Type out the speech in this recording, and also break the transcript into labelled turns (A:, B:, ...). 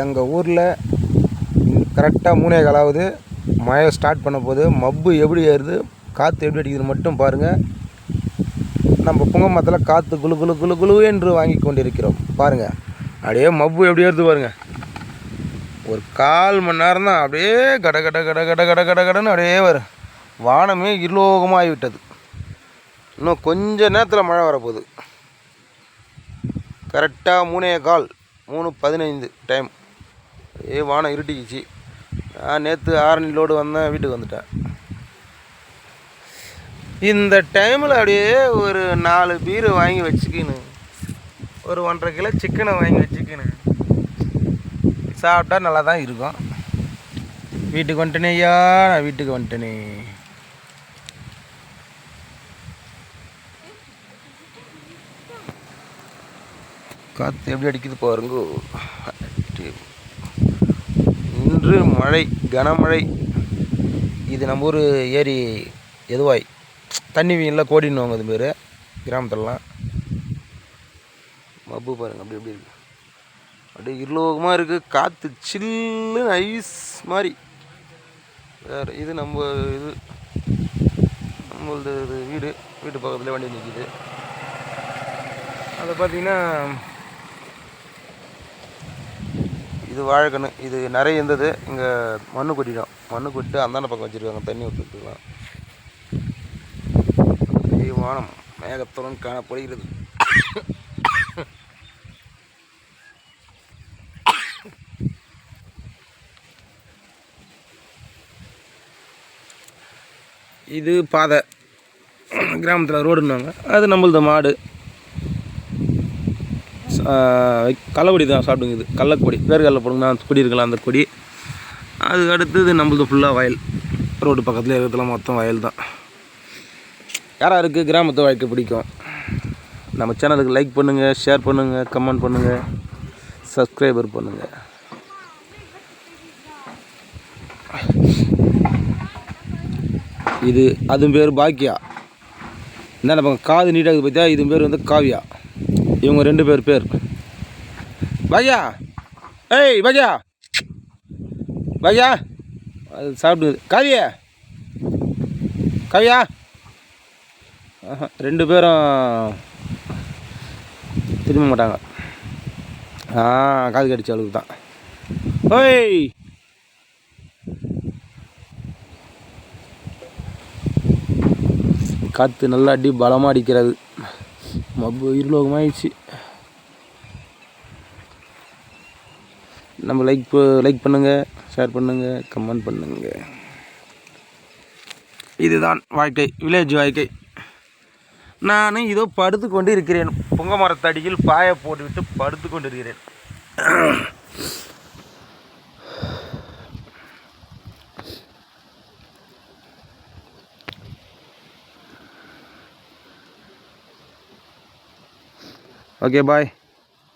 A: எங்கள் ஊரில் கரெக்டாக 3:15 மழை ஸ்டார்ட் பண்ண போது மப்பு எப்படி ஏறுது, காற்று எப்படி அடிக்குதுன்னு மட்டும் பாருங்கள். நம்ம புங்க மரத்தில் காற்று குளு குளு குளு குளு என்று வாங்கி கொண்டிருக்கிறோம். பாருங்கள், அப்படியே மப்பு எப்படி ஏறுது பாருங்கள். ஒரு 1/4 மணி நேரம் தான் அப்படியே கட கட கட கட கட கட கடன்னு அப்படியே வரும். வானமே இருலோகமாக ஆகிவிட்டது. இன்னும் கொஞ்ச நேரத்தில் மழை வரப்போகுது. கரெக்டாக 3:15 3:15 டைம். அப்படியே வானம் இருட்டிக்கிச்சு. நான் நேற்று 6 லோடு வந்தேன், வீட்டுக்கு வந்துட்டேன். இந்த டைமில் அப்படியே ஒரு 4 பீரு வாங்கி வச்சுக்கின்னு, ஒரு 1.5 கிலோ சிக்கனை வாங்கி வச்சுக்கின்னு சாப்பிட்டா நல்லா தான் இருக்கும். வீட்டுக்கு வந்துட்டேனே ஐயா, நான் வீட்டுக்கு வந்துட்டேனே. காற்று எப்படி அடிக்குது பாருங்கோ. இன்று மழை, கனமழை. இது நம்ம ஊர் ஏரி எதுவாய் தண்ணி வீணில் கோடின்னுவாங்க அது பேர் கிராமத்துலலாம். மப்பு பாருங்கள் அப்படி எப்படி இருக்குது. அப்படியே இருலோகமாக இருக்குது. காற்று சில்லுன்னு ஐஸ் மாதிரி. வேறு இது நம்ம இது நம்மளது வீடு பக்கத்தில் வண்டி நிற்கிது. அதை பார்த்திங்கன்னா இது வாழைக்கன்று. இது நிறைய இருந்தது. இங்கே மண்ணு கொட்டிடும். மண்ணு கொட்டிட்டு அந்தாண்ட பக்கம் வச்சுருக்காங்க தண்ணி ஊற்றுறதுலாம். வானம் மேகத்துடன் காணப்படுகிறது. இது பாதை, கிராமத்தில் ரோடுன்னாங்க. அது நம்மளது மாடு கள்ளக்கொடி தான் சாப்பிடுங்குது. கள்ளக்கொடி வேர்கடலை போடுங்கன்னா அந்த கொடி இருக்கலாம், அந்த கொடி. அதுக்கு அடுத்தது நம்மளது ஃபுல்லாக வயல். ரோடு பக்கத்தில் இருக்கிறதுலாம் மொத்தம் வயல் தான். யாராருக்கு கிராமத்து வாழ்க்கை பிடிக்கும், நம்ம சேனலுக்கு லைக் பண்ணுங்கள், ஷேர் பண்ணுங்கள், கமெண்ட் பண்ணுங்கள், சப்ஸ்கிரைபர் பண்ணுங்கள். இது அது பேர் பாக்கியா. என்ன பக்கம் காது நீட்டாகுது பார்த்தியா, இது பேர் வந்து காவியா. இவங்க 2 பேர் பாக்கியா. ஏய் பாக்கியா, பாக்கியா அது சாப்பிடுது. காவியா, காவியா. 2 பேரும் திரும்ப மாட்டாங்க. காது கடிச்ச அளவுக்கு தான். ஓய், காற்று நல்லா அடி பலமாக அடிக்கிறது. மப்பு இருலோகமாகிடுச்சு. நம்ம லைக் பண்ணுங்கள், ஷேர் பண்ணுங்கள், கமெண்ட் பண்ணுங்கள். இதுதான் வாழ்க்கை, வில்லேஜ் வாழ்க்கை. நான் இதோ படுத்து கொண்டு இருக்கிறேன். புங்க மரத்தடியில் பாய போட்டுவிட்டு படுத்து கொண்டு இருக்கிறேன். ஓகே, பாய்.